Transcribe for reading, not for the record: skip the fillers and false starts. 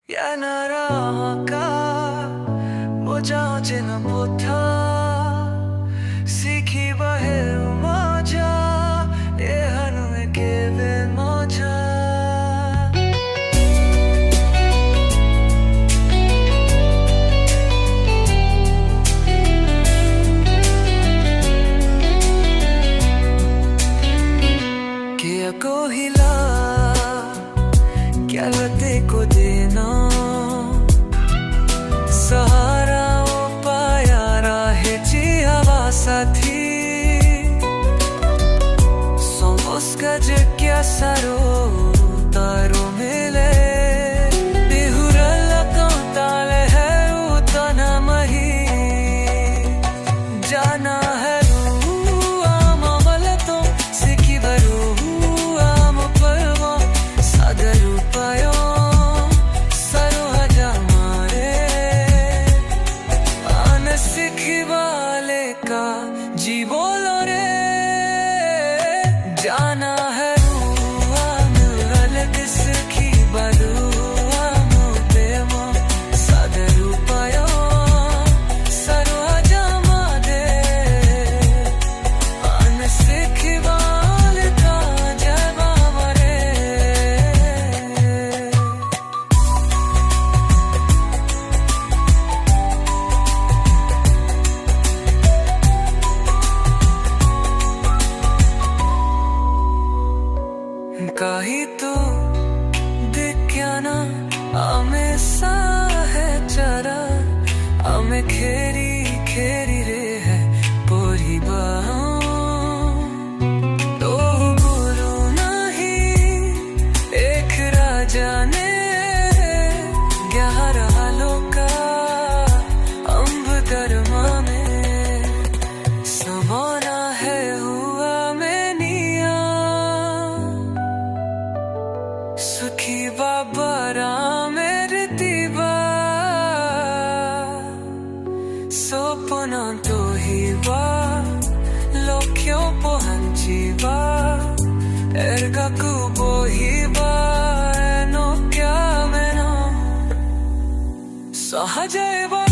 Yanaraka moja jena botha sikhi bahe maja ehanu keve maja kiya ko hila क्या लते को देना सहारा ओ पाया राहे चियावा साथी somos kaje क्या सारो तारो मिले बिहुरला कांताले है उतना मही जाना है जी बोलो रे जाना है अलग सखी बरुआ मोतेमो सादरू पायो सरुआ जामा दे अन सखी बाल का जबा मरे काही तो दिख्याना आमे सा है चरा आमे खेरी खेरी रे है पोरी तो गुरु नहीं एक राजा ने 11 लोका अंब कर्मा में समाना है हुआ सुखी बाबा रामेर दिवा सोपना तो हिवा लोक्यो पोहंचिवा एरगा कुबो हिवा नो क्या मेना सहजैवा